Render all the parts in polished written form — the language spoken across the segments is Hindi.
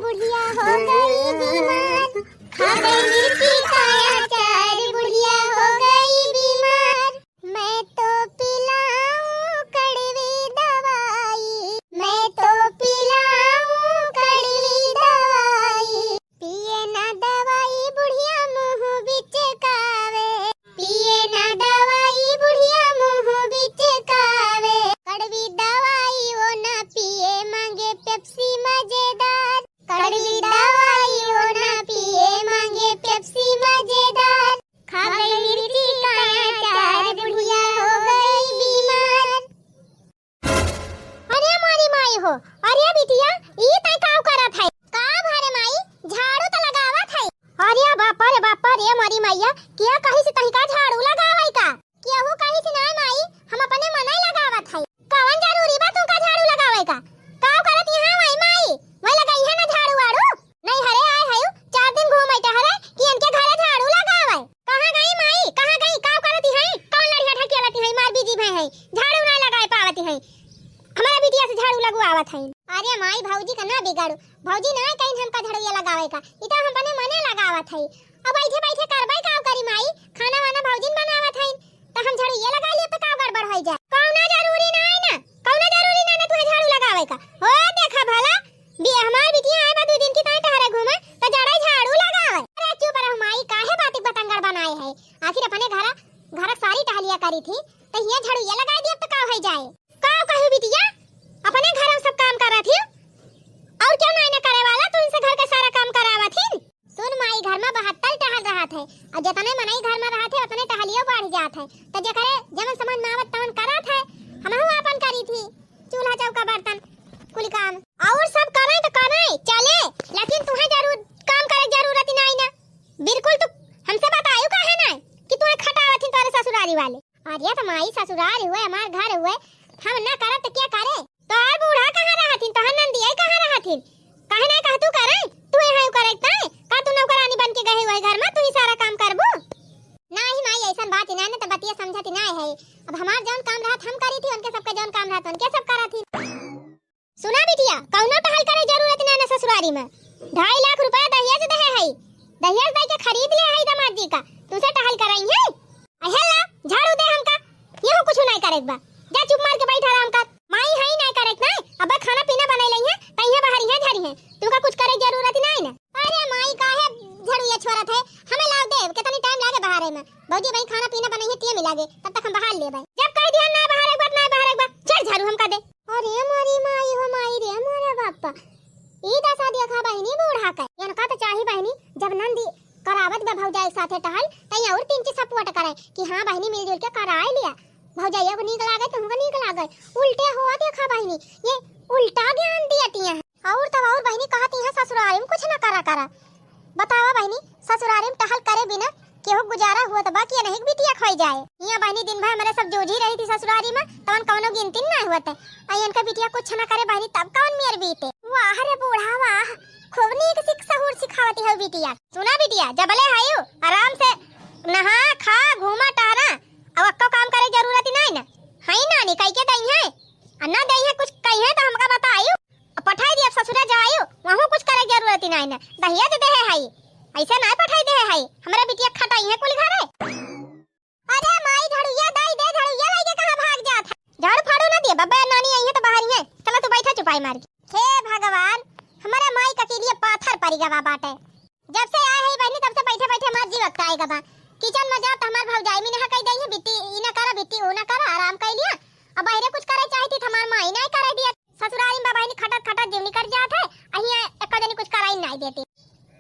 बुढ़िया हो गई बीमार, खा गई मिर्ची का अचार, बुढ़िया हो गई बीमार। मैं तो पिलाऊं कड़वी दवाई, मैं तो पिलाऊं कड़वी दवाई, पिए ना दवाई बुढ़िया मुंह बिच कावे, पिए ना दवाई बुढ़िया मुंह बिच कावे, कड़वी दवाई वो ना पिए मांगे पेप्सी मजेदार, कड़वी दवाई वो ना पिए मांगे पेप्सी मजेदार, खा गई मिर्ची का अचार, बुढ़िया हो गई बीमार। अरे मारी माई हो, अरे बिटिया ई तय काव करत है? का भारे माई झाड़ू त लगावत है? अरे बापा रे मारी मैया, किया कहि से तही का झाड़ू लगावई का? केहू कहि से ना माई, हम अपने मनाई लगावत है। कवन जरूरी बा तू का झाड़ू लगावई का? काव करत यहां माई माई, वही लगाई है ना झाड़ू वाड़ू? नहीं हरे आए है 4 दिन घूमई त हरे कि इनके घरे झाड़ू लगावई। कहां गई माई, कहां गई? काव करत है? कौन लड़िया ढकेलत है? मार बीजी भई है, झाड़ू ना लगाए पावत है। हमारा बिटिया से झाड़ू लगवावत है। अरे माई भौजी का ना बिगाड़ू, भौजी ना कहीं हमका झाड़ू लगावे का, इता हम अपने मने लगावत है। अब बैठे बैठे करबै काव करी माई, खाना वाना भौजी बनावत है त हम झाड़ू ये लगा लिए त काव गड़बड़ होई जा। कौना जरूरी ना है ना, कौना जरूरी ना तू झाड़ू लगावे का। हो देखा भला बी हमार बिटिया आए बा 2 दिन की ताई टहरे घूमे त जड़ै झाड़ू लगावे। अरे चुप रहो माई, काहे बात बतंगड़ बनाए है? आखिर अपने घर सारी टहलिया करी थी त ये झाड़ू ये लगा दिए त का हो जाए? काव कहू बिटिया, अपने घर में सब काम करत थी और क्यों नहीं करे वाला, तू इनसे घर के सारा काम करावत थी। सुन माई, घर में 72 टहल रहत है और जितने मनई घर में रहत है उतने टहलियो बढ़ जात है, त जे करे जमन समझ में आवत तवन करत है। हमहु अपन करी थी, चूल्हा चौका बर्तन कुल काम और सब करे तो करे चले, लेकिन तुम्हें जरूर काम करे जरूरत नहीं ना। बिल्कुल तू हमसे बतायो काहे ना कि तू खटावत थी तोरे ससुरारी वाले। अरे तो माई ससुराल हुए हमार घर हुए, हम ना करत तो क्या करे? तो आ बूढ़ा कहां रहथिन, तहन नंदिया कहां रहथिन? काहे ना कह तू करे, तू यहां करत नहीं का? तू नौकरानी बन के गई हुई घर में, तू ही सारा काम करबो? नहीं माई ऐसा बात ही ना तो बतिया समझत नहीं है। अब हमार जौन काम रहत हम करी थी, उनके सबके जौन काम रहत उनके सब करत थी। सुना बिटिया, कौनो टहल करे जरूरत ना ससुरारी में। 2.5 लाख रुपया दहेज दे है, दहेज दे के खरीद ले है दामाद जी का, तुसे टहल कराई है? अहेला झाड़ू दे हमका, ये कुछ नहीं करेक बा, जा चुप मार के बैठ आराम कर। माई है ही नहीं करेक नहीं, अब खाना पीना बनाई लई है तइया बाहरी है झाड़ी है, तुका कुछ करे जरूरत नहीं ना। अरे माई काहे झाड़ू ये छोरत है? हमें लाव दे, कितनी टाइम लागे बहारे में? भौजी भाई खाना पीना बनाई है तिए मिलागे, तब तक हम बहार ले भाई। जब कह दिया ना बहार एक बार ना बहार एक बार, चल झाड़ू हमका दे। अरे मारी माई हो माई रे मोरे बापा, ई दसा दिया खा बहिनी बूढ़ा का यान का तो चाही बहिनी जब नंदी करावत बा भौजाई साथे टहल तई और 3 चीज सपोर्ट करे कि हां बहिनी मिलजुल के कराए लिया। भौजाइया को नीक लागे तुमको नीक लागे, उल्टे हुआ देखा बहिनी, ये उल्टा ज्ञान दियती है। और तब और बहिनी कहती है ससुराल में कुछ ना करा। बतावा बहिनी, ससुराल में टहल करे बिना केहू गुजारा हुआ तो बाकी नहीं बिटिया खोई जाए। यहाँ बहिनी दिन भर हमारे सब जोजी रही थी ससुरारी में, तवन कौनो गिनती ना हुआ थे। अयन का बिटिया कुछ ना करे बहिनी तब कौन मेर बीते। वाह रे बूढ़ा वाह, खूब नीक सहूर सिखावती है बिटिया। सुना बिटिया, जबले आयो आराम से नहा खा घूमा टहरा, अब अक्को काम करे जरूरत नहीं ना है ना। नी कई के दई है अन्ना दई है, कुछ कही है तो हमका बताइयो, पठाई दिया ससुरा जाइयो, वहां कुछ करे जरूरत नहीं ना। दहिया दे है ऐसे ना पठाई दे है, हमरा बिटिया खटाई है कुल घरे। अरे माई झाड़ूया दई दे, झाड़ूया लेके कहां भाग जात है? झाड़ू फाड़ू ना दे, बब्बा नानी आई है तो बाहर ही है, चला तू बैठा चुपाई मार के। हे भगवान, हमारा माई का के लिए पाथर पड़ी गवा बाटे। जब से आए है बहनी तब से बैठे बैठे मर जी वक्त आएगा बा। किचन में जा त हमार भौजाई में ना कह दई है बिट्टी ई ना करा, बिट्टी ओ ना करा, आराम कर लिया। अब बाहरे कुछ करे चाहती त हमार माई नहीं करे दिया। ससुरारी में बहनी खटत जीवनी कर जात है, अहिया एक दिन कुछ कराई नहीं देती।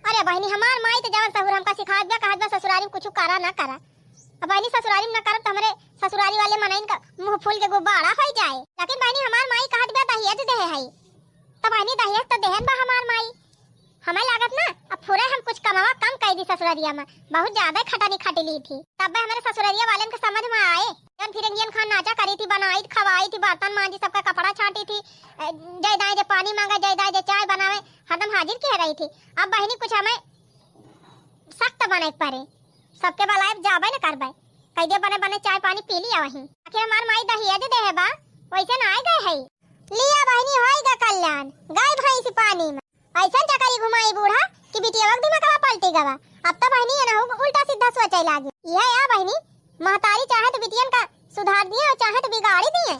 अरे बहनी हमार माई तो जवन सहूर हमका सिखात बा, कहत बा ससुरारी में कुछ करा ना करा। अब बहनी ससुरारी में ना करत हमरे ससुरारी वाले मनइन का मुंह फूल के गुब्बारा हो जाए। लेकिन बहनी हमार माई कहत बा दहेज दे है, त बहनी दहेज तो देहन बा हमार माई। हमें लागत ना अब थोड़ा हम कुछ कमावा कम कर दी ससुरारिया में, बहुत ज्यादा खटानी खटी ली थी। तब हमारे ससुरारिया वाले के समझ में आए, जन फिरंगियन खान नाचा करी थी, बनाई खवाई थी, बर्तन मांजी, सबका कपड़ा छाटी थी, जय दाए जे पानी मांगा, जय दाए जे चाय बनावे, हरदम हाजिर कह रही थी। अब बहनी कुछ हमें सख्त बने पड़े, सबके बलाए जाबे न करबे, कह दे बने बने चाय पानी पी लिया वहीं। आखिर हमार माई दहेज दे है बा, वैसे ना आए गए है। लिया बहनी होएगा कल्याण गाय भैंस पानी में ऐसा चकरी घुमाई बूढ़ा कि बिटिया वक्त दिमाग पलटी गवा। अब तो बहनी है ना उल्टा सीधा सोचे लागी। यह या बहनी महतारी चाहे तो बिटियन का सुधार दिए और चाहे तो बिगाड़ी दिए।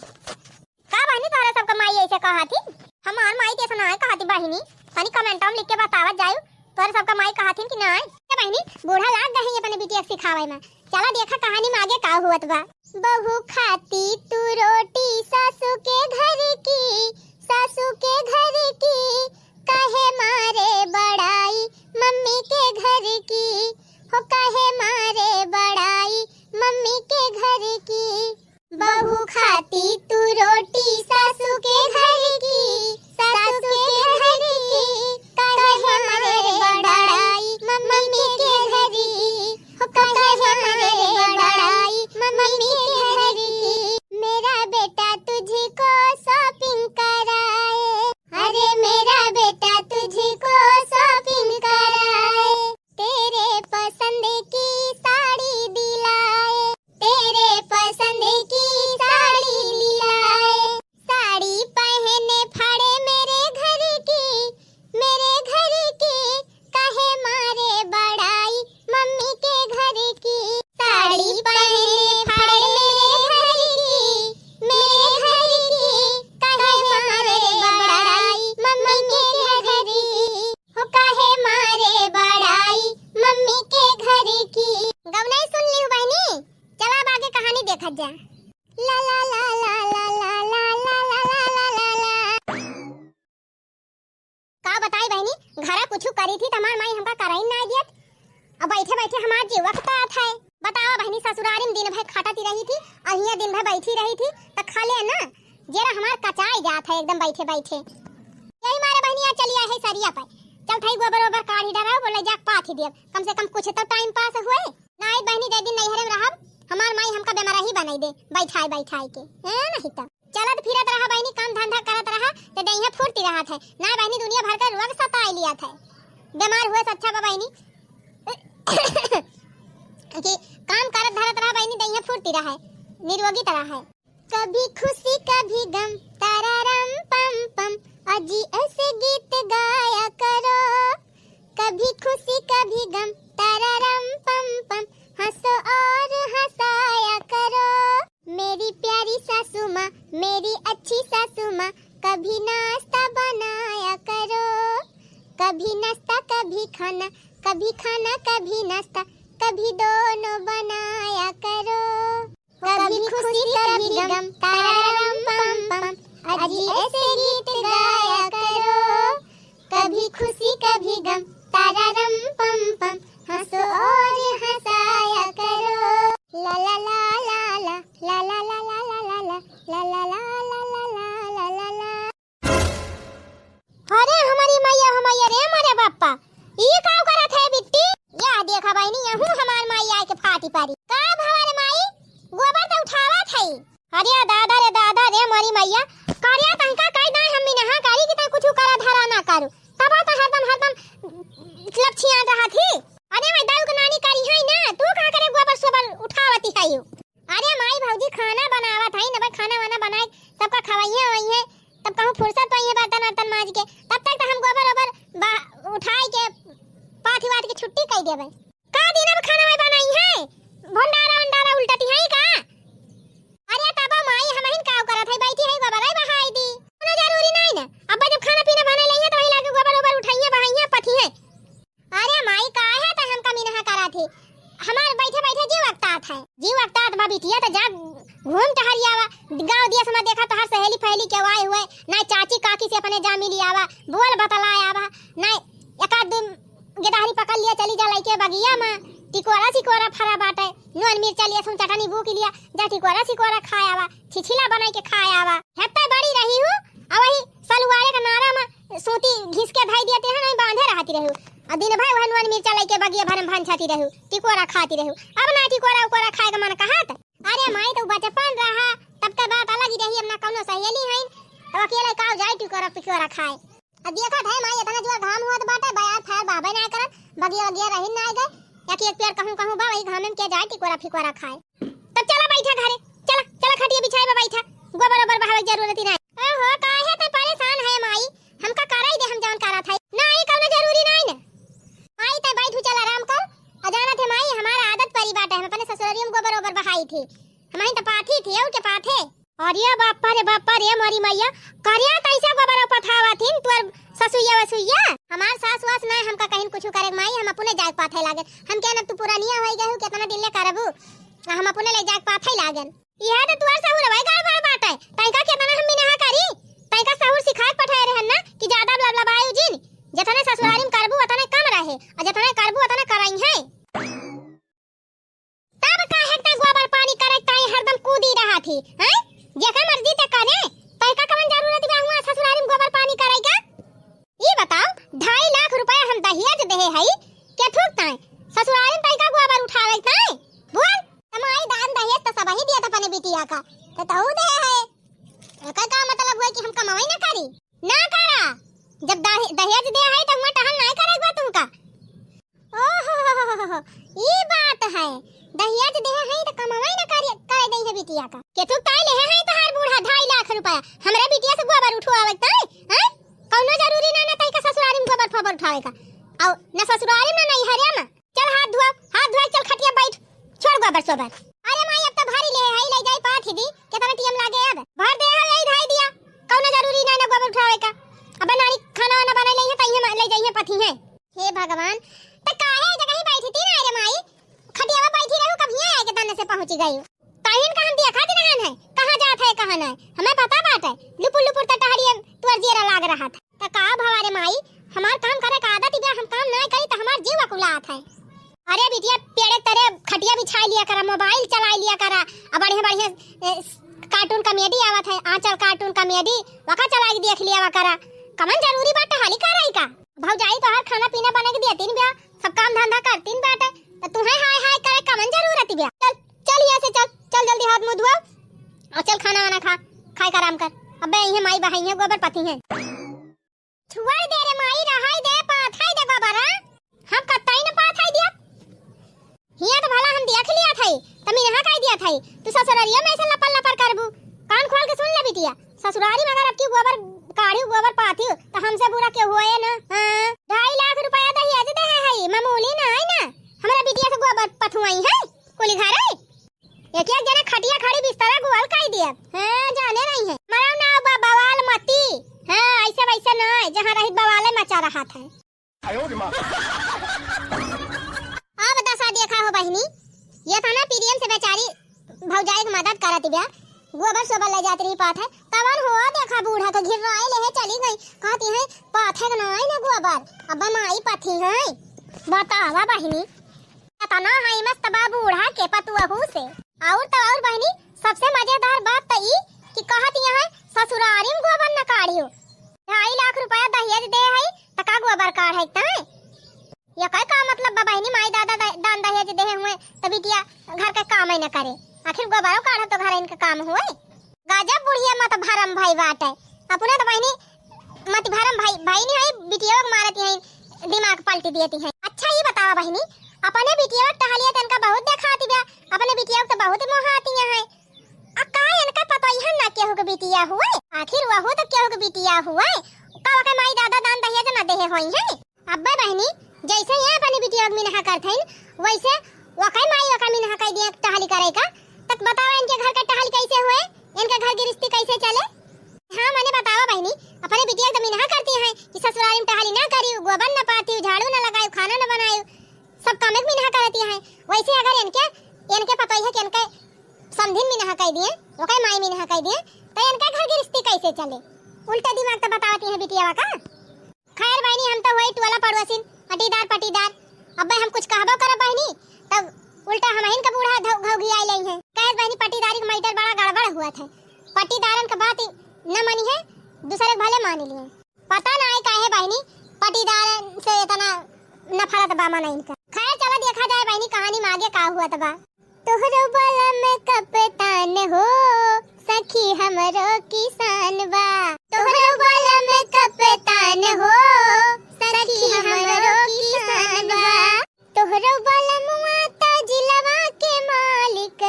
का बहनी तारा सबका माई ऐसे कहा थी? हमार माई कैसे ना कहा थी बहनी? तनी कमेंट में लिख के बतावत जायो तोरे सबका माई कहा थी कि ना बहनी बूढ़ा लाग गई अपने बिटिया सिखावे में। चला देखा कहानी में आगे का हुआ बा। बहू खाती तू रोटी सासू के घर की, सासू के घर की कहे मारे बड़ाई मम्मी के घर की, हो कहे मारे बड़ाई मम्मी के घर की। बहू खाती तू रोटी सासू के घर की, सासू के घर की कहे मारे बड़ाई मम्मी के घर की, हो कहे मारे बड़ाई मम्मी के घर की। मेरा बेटा तुझको शॉपिंग कराए, अरे मेरा बेटा तुझको शॉपिंग कराए, तेरे पसंद की साड़ी दिलाए, तेरे पसंद की साड़ी दिलाए। साड़ी पहने फाड़े मेरे घर की, मेरे घर की कहे मारे बड़ाई मम्मी के घर की। साड़ी पहने फाड़े मेरे घर की, मेरे घर की कहे मारे बड़ाई मम्मी के घर की, हो कहे मारे बड़ाई मम्मी के घर की। गवनाई सुन ली बहनी, चला अब आगे कहानी देखत जा। ला ला ला ला ला ला ला ला ला ला ला ला। का बताई बहनी घरा कुछ करी थी तमार माई हमका कराई ना दियत। अब बैठे बैठे हमार जीवा खता था। बताओ बहनी ससुरारी में दिन भर खाटाती रही थी और हिया दिन भर बैठी रही थी तो खा ले ना जेरा हमार कचाई जात है एकदम बैठे बैठे। यही मारे बहनी आज चली आई है सरिया पर। चल थाई गोबर ओबर काढ़ी डराओ बोले जा पाथ ही देव कम से कम कुछ तो टाइम पास हुए। नाई बहनी दे दिन नैहरे में रहब हमार माई हमका बेमारा ही बनाई दे बैठाई बैठाई के नहीं तो चलत फिरत रहा बहनी काम धंधा करत रहा तो देहिया फुर्ती रहत है ना बहनी दुनिया भर का रोग सताई लिया था। बीमार हुए अच्छा बा बहनी कि काम करत धरत रहा बहनी देहिया फुर्ती रहा निरोगी तरह है। कभी खुशी कभी गम तारारम पम पम अजी ऐसे गीत गाया करो। कभी खुशी कभी गम तारारम पम पम हंसो और हंसाया करो। मेरी प्यारी सासू माँ मेरी अच्छी सासू माँ कभी नाश्ता बनाया करो। कभी नाश्ता कभी खाना, कभी खाना कभी नाश्ता, कभी दोनों बनाया करो। कभी खुशी कभी गम तारारम पम पम अजी ऐसे गीत गाया करो। कभी खुशी कभी गम तारारम पम पम हंसो और हंसाया करो। ला ला ला ला ला ला ला ला ला ला ला ला ला ला ला ला ला ला। अरे हमारी मैया रे मारे बाप्पा ये का करत है बिट्टी? या देखा बहनी यहू हमार माई आए के फाटी पारी। का भवारे माई गोबर तो उठावत है। अरे दादा रे मारी मैया करिया तंका कई ना हम नहा करी कि त कुछ करा धरा ना करू तब तो हरदम लपछिया रहा थी। अरे मैं दाऊ के नानी करी है ना तू का करे गोबर सोबर उठावती है। अरे माई भौजी खाना बनावत है ना खाना वाना बनाए सबका खवाइए होई है तब कहूं फुर्सत तो ये बर्तन वर्तन मांज के तब तक तो हम गोबर ओबर उठाई के पाथी वाट के छुट्टी कई देबे। का दिन अब खाना में बनाई है भंडारा वंडारा उल्टती है का? अरे तब माई हमहिन का करत है बैठी है गोबर है बहाई दी ना जरूरी नहीं ना। अब जब खाना पीना बना लइए तो वही लाके गोबर ओबर उठाइए बहाइए पथी है। अरे माई का है त हम कमी नहा करा थे हमार बैठे बैठे जी वक्तात है जी वक्तात बा बिटिया तो जा घूम टहरियावा गांव दिया समा देखा तो हर सहेली फहेली के आए हुए ना चाची काकी से अपने जा मिली आवा बोल बतलाया आवा ना एकाद गेदाहरी पकड़ लिया चली जा लइके बगिया में टिकोरा सिकोरा फरा बाटे नून मिर्चा लिया सुन चटनी भूख लिया जा टिकोरा सिकोरा खाया आवा छिछिला बनाई के खाया आवा हेत्ता बड़ी रही हूं आ वही सलवारे का नारा में सोती घिस के भाई देते हैं नहीं बांधे रहती रहू आ दिन भर वह नून मिर्चा लइके बगिया भरम भान छाती रहू टिकोरा खाती रहू। अब ना टिकोरा उकोरा खाए का मन कहत। अरे माई तो बचपन रहा तब का बात अलग ही रही। अब ना कोनो सहेली है तो अकेले काव जाए टिकोरा पिकोरा खाए। अब देखा है माई इतना जो घाम हुआ तो बाटे बया था बाबा ना करत बगिया वगिया रही ना गए एक पेड़ कहूं कहूं बा वही घाम में के जाए टिकोरा फिकोरा खाए। तब चला बैठा घरे चला चला खटिया बिछाए पे बैठा गोबर ओबर बहावे जरूरत ही नहीं। ओहो काहे मैया करिया कैसे गोबर पथावथिन तोर ससुइया वसुइया हमार सास वास ना हमका कहीं कुछ करे माई हम अपने जाग पाथे लागन हम क्या न तू पुरानिया होई गहु केतना दिन ले करबू हम अपने ले जाग पाथे लागन यह तो तोर सहूर भाई गड़बड़ बाटे तैका केतना हम बिना करी तैका सहूर सिखात पठाए रहन ना कि ज्यादा लबलबायु जिन जतने ससुरारी में करबू उतने कम रहे और जतने करबू उतने कराई है तब काहे त गोबर पानी करे ताई हरदम कूदी रहा थी हैं जेका मर्जी ते करे तैका कवन जरूरत बा हुआ ससुरारी में गोबर पानी करेगा ई बताओ 2.5 लाख रुपया हम दहेज देहे हई के ठोक ताई ससुरारी में तैका गोबर उठावे ताई बोल तमाई दान दहेज त सब ही दिया था अपने बिटिया का तो तहु दे है एका का मतलब हुआ कि हम कमाई ना करी ना करा जब दहेज दे है तो हुआ टहल नहीं करेगा तुमका ओहो ई बात है दहेज दे है तो कमाई ना करे दे है बिटिया का के तू ताई ले है तो हर बूढ़ा 2.5 लाख रुपया हमरा बिटिया से गोबर उठवावे ताई हैं कौनो जरूरी ना ना तई का ससुरारी में गोबर फबर उठावे का औ ना ससुरारी में नहीं हरिया में चल हाथ धोआ चल खटिया बैठ छोड़ गोबर सोबर अरे माई अब तो भारी ले है ले जाई पाथ दी केतना टीएम लागे अब भर दे है यही धाई दिया कौनो जरूरी ना ना गोबर उठावे का अब नानी खाना वाना बना ले है तई ले जाई है पथी है हे भगवान त काहे जगह ही बैठी थी ना रे माई खटियावा बैठी रहू कभी आए के दाने से पहुंच गई ताहिन का हम देखा दिन है कहां जात है कहां नहीं हमें पता बात है लुपुर लुपुर त टहरिए तुर जेरा लाग रहा था त का भवारे माई हमार काम करे का आदत बा हम काम ना करी त हमार जीव अकुलात है अरे बिटिया पेड़े तरे खटिया बिछा लिया करा मोबाइल चला लिया करा अब बढ़िया बढ़िया कार्टून कॉमेडी आवत है आंचल कार्टून कॉमेडी वका चला के देख लिया करा कमन जरूरी बात हाली कराई का भौजाई तो हर खाना पीना बना के देतीन बा सब काम धंधा करतीन बाटे त तू है हाय करे कमन जरूरत बा चल यहाँ से चल जल्दी हाथ मुंह धो और चल खाना वाना खा खाए का आराम कर अबे ये माई बहाई है गोबर पति है छुआ दे रे माई रहाई दे पाथाई दे गोबर हम कत्ताई न पाथाई दिया हिया तो भला हम देख लिया थाई तमी यहाँ कह दिया थाई तू ससुरारिया में ऐसे लपल लपर करबू कान खोल के सुन ले बिटिया ससुरारी में अगर अब की गोबर काढ़ी गोबर पाथी तो हमसे बुरा क्यों हुआ है ना हां 2.5 लाख रुपया दहेज दे है मामूली ना है ना हमरा बिटिया से गोबर पथुआई है कोली घर है एक एक जना खटिया खड़ी बिस्तर गोल काई दिया हां जाने नहीं है मरा ना बवाल मती हां ऐसे वैसे ना जहां रहित बवाले मचा रहा था आयो रे मां अब दसा देखा हो बहनी ये था ना पीडीएम से बेचारी भौजाई की मदद करत बिया गोबर सोबर ले जाती रही पाथे तवन हो देखा बूढ़ा तो घिर रहा ले चली गई कहती है पाथे ना आई ना गोबर अब माई पथी है बतावा बहनी तना है मस्त बा बूढ़ा के पतुहू से और तो और बहनी सबसे मजेदार बात तो ई कि कहती है ससुरारी में गोबर न काढ़ियो 2.5 लाख रुपया दहेज दे है त का गोबर काढ़ है त ये का मतलब बा बहनी माई दादा दान दहेज दे हुए त बिटिया घर का काम ही न करे आखिर गोबरो काढ़ तो घर इनका काम हुए गजब बुढ़िया मत भरम भाई बात है अपने तो बहनी मत भरम भाई नहीं है बिटिया को मारती है दिमाग पलटी देती है अच्छा ये बताओ बहनी अपने बिटिया टहलिया तनका बहुत दिखाती बा अपने बिटिया तो बहुत मोहाती है आ का इनका पता ही ना के हो के बिटिया हुए आखिर वहु तो के हो के बिटिया हुए का के माई दादा दान दहेज न देहे होई है अब्बे बहनी जैसे ये अपने बिटिया को मिनहा करथैन वैसे वकाई माई वका मिनहा कह दिया टहली करे का तक बताओ इनके घर का टहल कैसे हुए इनका घर गृहस्थी कैसे चले हां मैंने बताओ बहनी अपने बिटिया तो मिनहा करती है कि ससुराल में टहली ना करी गोबर न पाती झाड़ू न लगाई खाना न बनाई सब काम में मिनहा करती है वैसे अगर इनके पता है कि इनके समधिन मिनहा कह दिए वकाई माई मिनहा कह दिए तो इनका घर गृहस्थी कैसे चले उल्टा दिमाग तो बताती है बिटिया का खैर बहनी हम तो वही टोला पड़ोसिन पटीदार अबे हम कुछ कहबो करब बहनी तब उल्टा हमहिन का बूढ़ा घौघिया लई है कह बहनी पटीदारी का मैटर बड़ा गड़बड़ हुआ था पटीदारन का बात न मानी है दूसरे भले मान लिए पता ना है काहे बहनी पटीदारन से इतना नफरत बा माना इनका खैर चलो देखा जाए बहनी कहानी में आगे का हुआ तबा तोहरो बला में कप्तान हो सखी हमरो किसान बा तोहरो बला में कप्तान हो सखी हमरो किसान बा तोहरो बला मुआता जिलवा के मालिक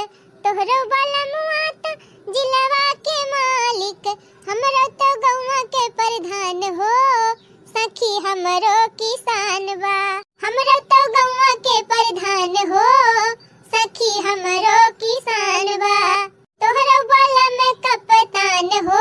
तोहरो बला मुआता जिलवा के मालिक हमरो तो गौवा के प्रधान हो सखी हमरो किसान बा हमरो तो गौवा के प्रधान हो सखी हमरो किसान बा तोहरो बला में कप्तान हो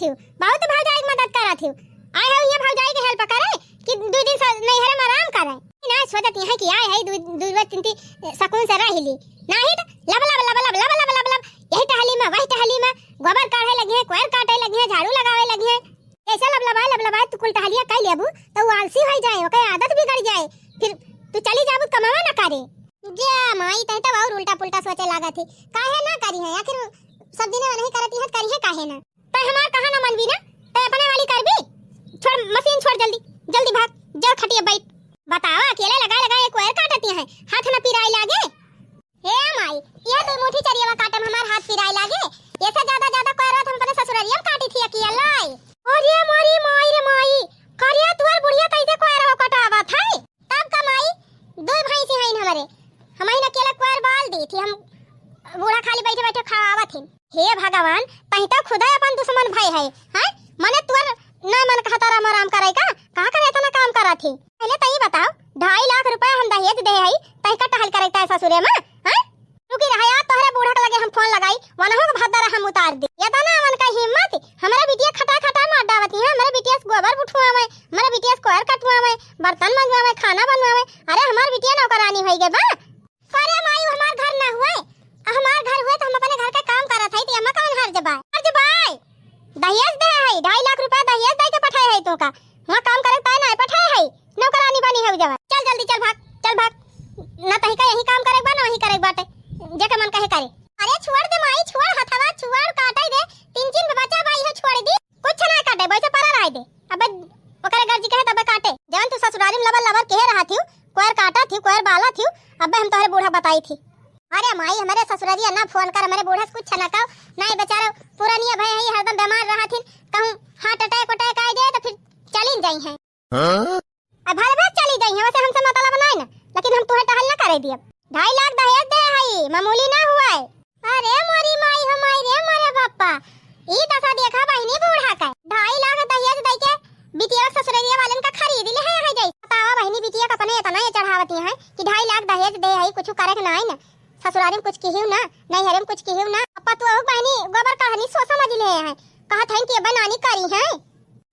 थी, बहुत भौजाई की मदद करा थी। आए है ये भौजाई के हेल्प करे कि 2 दिन से नहीं हरे में आराम करे ना सोचती है कि आए है 2 तीन सकून से रह ली नहीं तो लब लब लब लब लब लब लब लब यही टहली में वही टहली में गोबर काढ़े लगी है, कोयर काटे लगी है, झाड़ू लगावे लगी है। ऐसा लब लबाए तू कुल टहलिया कह लेबू तो वो आलसी हो जाए, ओके आदत बिगड़ जाए, फिर तू चली जाबू कमावा ना करे। जे माई तय तो और उल्टा पुल्टा सोचे लागा थी काहे ना करी है, आखिर सब दिन नहीं करती है करी है काहे ना। तय हमार कहा ना मनबी ना तय अपने वाली कर भी छोड़, मशीन छोड़, जल्दी जल्दी भाग जा खटिया बैठ। बताओ अकेले लगा एक कोयर काटती है, हाथ ना पिराई लागे। हे माई ये तो मुठी चरिया काटम हमार हाथ पिराई लागे, ऐसे ज्यादा कोयर हम अपने ससुरारिया में काटी थी अकेले लाई। और ये मोरी माई रे माई करिया तुअर बुढ़िया कैसे कोयर कटावा था तब कमाई 2 भाई से हइन हमारे हमारी अकेला कोयर बाल दी थी, हम बूढ़ा खाली बैठे बैठे खावा थे। हे भगवान तही तो खुदा अपन दुश्मन भाई है हैं मने तुअर ना मन कहता राम आराम करे का कहां करे इतना काम करा थी। पहले तई बताओ 2.5 लाख रुपए हम दहेज दे हई तई का टहल करैता है ससुरे में हैं रुकी रहया तोहरे बूढ़ा के लगे हम फोन लगाई वनहो के भद्दा हम उतार दी। ये तना मन का हिम्मत हमारा बिटिया खटा खटा मार डावती है, हमारा बिटिया से गोबर उठवा में, हमारा बिटिया से कोयर कटवा में, बर्तन मंजवा में, खाना बनवा में। अरे हमार बिटिया नौकरानी होई गे बा। अरे माई हमार घर ना हुए, हमार घर हुए तो हम अपने घर का काम करत हई, अम्मा कौन हर जबाई दहेज दे हई 2.5 लाख रुपया दहेज दे के पठाए हई तो का वहां काम करे ताय ना पठाए हई नौकरानी बनी है जब। चल जल्दी चल भाग ना तही का यही काम करे बा ना वही करे बाटे जेके मन कहे करे। अरे छोड़ दे माई छोड़ हथवा छोड़ काटे दे 3 बच्चा भाई है छोड़ दी कुछ ना काटे बैठे पड़ा रह दे। अब ओकरे गर्जी कहे तबे काटे जवन तू ससुरारी में लबर कहे रहा थी कोयर काटा थी कोयर बाला थी अब हम तोहरे बूढ़ा बताई थी। अरे माई हमारे ससुरारिया ना फोन कर हमारे बूढ़ा से कुछ ना कहो नहीं बेचारा पुरानिया भाई है हरदम बीमार रहा थी कहूं हार्ट अटैक आ जाए तो फिर चली जाई है अब भले बस चली जाई है वैसे हमसे मतलब नहीं ना लेकिन हम तुहे टहल ना करे दिए 2.5 लाख दहेज दे हई मामूली ना हुआ है। अरे मोरी माई हमारी रे मोरे बापा ई दशा देखा बहिनी बूढ़ा का 2.5 लाख दहेज दे के बिटिया ससुरारिया वालन का खरीद ले है जाई। बतावा बहिनी बिटिया का अपने इतना ये चढ़ावती है कि 2.5 लाख दहेज दे हई कुछ करे ना ना ससुरारी में कुछ कहू ना नहीं हरे में कुछ कहू ना अपा तो बहनी गोबर कहानी सो समझ ले है कहा था कि बनानी करी है।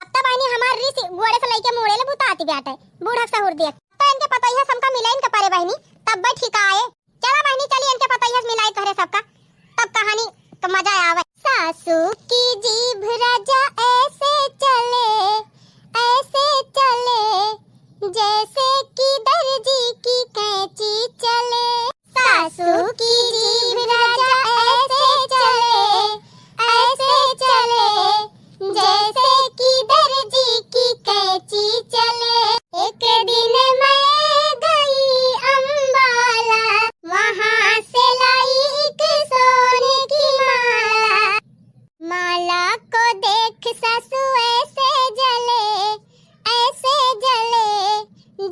अब तो बहनी हमार रिस गोड़े से लेके मोड़े ले बुताती बैठे बूढ़ा सहूर दिया तो इनके पता ही है सबका मिला इनके पारे बहनी तब बैठ ठीक आए। चला बहनी चलिए इनके पता ही है मिलाई तोहरे सबका तब कहानी तो मजा आवे। सासू की जीभ राजा ऐसे चले जैसे कि दर्जी की कैंची चले। सासू की जीभ राजा ऐसे चले जैसे कि दर्जी की कैंची चले। एक दिन मैं गई अंबाला वहाँ से लाई एक सोने की माला को देख सासू ऐसे जले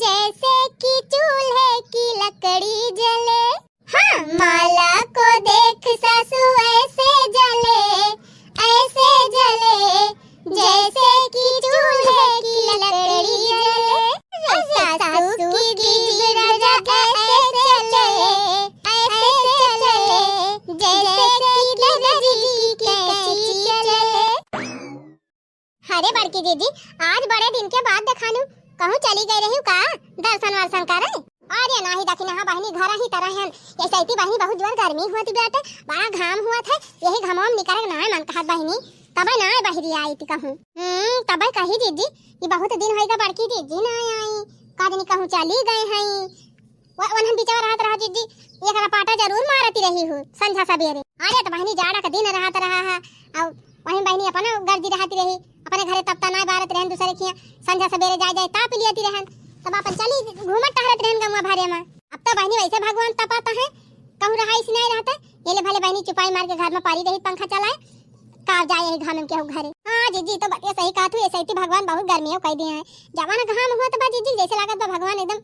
जैसे कि चूल्हे की लकड़ी जले। हाँ माला को देख सासू ऐसे जले जैसे कि चूल्हे की लकड़ी जले। सासू की जीभ राजा ऐसे चले जैसे कि दर्जी की कैंची चले। अरे बड़की दीदी आज बड़े दिन के बाद देखानू कहूँ चली गई रही का दर्शन वर्शन करे। अरे नहीं दखी ना बहनी घर ही तरह है ऐसे ही बहनी बहुत जोर गर्मी हुआ थी बेटे बड़ा घाम हुआ था यही घामों में निकल ना मन कहत बहनी तबे ना बहरी आई थी कहूँ तबे कही दीदी ये बहुत दिन होएगा बड़की दीदी ना आई कादनी कहूँ चली गए हैं वनहन बिचारा रहा दीदी एक पाटा जरूर मारती रही हूँ संझा सवेरे। अरे तो बहनी जाड़ा का दिन रहा है और वहीं बहनी अपना गर्दी रहती रही अपने घरे तब तना बारत रहन दूसरे की संझा सवेरे जाए ताप लियाती रहन तब अपन चली घूमत टहरत रहन गंगा भारे में। अब तो बहनी वैसे भगवान तपाता है कहूँ रहा इस नहीं रहता ये ले भले बहनी चुपाई मार के घर में पारी रही पंखा चलाए का जाए यही घाम में केहू घरे। हाँ जीजी तो बतिया सही कहा तू ऐसे ही भगवान बहुत गर्मियों कह दिए हैं जवाना घाम हुआ तो जीजी जैसे लागत भगवान एकदम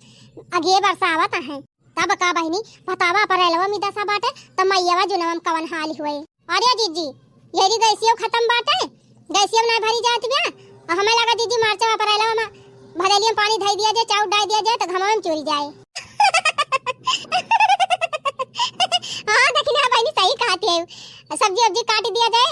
अगे बरसावत है तब का बहनी बतावा पर रहलवा मिदा सा बाटे त मैयावा जुनम कवन हाल हुए। अरे जीजी यही गैसियो खत्म बाटे गैसियो ना भरी जात बिया हमें लगा दीदी मार्चा पर रहलवा में भरेलियम पानी धई दिया जाए चाउ डाल दिया जाए तो घमा में चुरी जाए। हाँ देखना बहनी सही कहती है सब्जी काट दिया जाए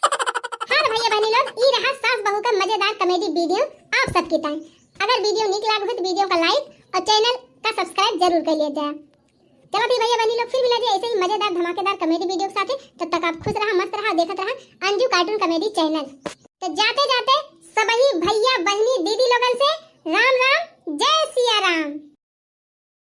और मजेदार कॉमेडी वीडियो आप सबके ताई। अगर वीडियो निक लाग हो तो वीडियो का लाइक और चैनल का सब्सक्राइब जरूर कर लिया जाए। चलो फिर भैया बहनी लोग फिर मिला जाए ऐसे ही मजेदार धमाकेदार कॉमेडी वीडियो के साथ। तब तक आप खुश रहा, मस्त रहा, देखते रहा अंजू कार्टून कॉमेडी चैनल। तो जाते जाते सभी भैया बहनी दीदी लोगन से राम राम, जय सिया राम।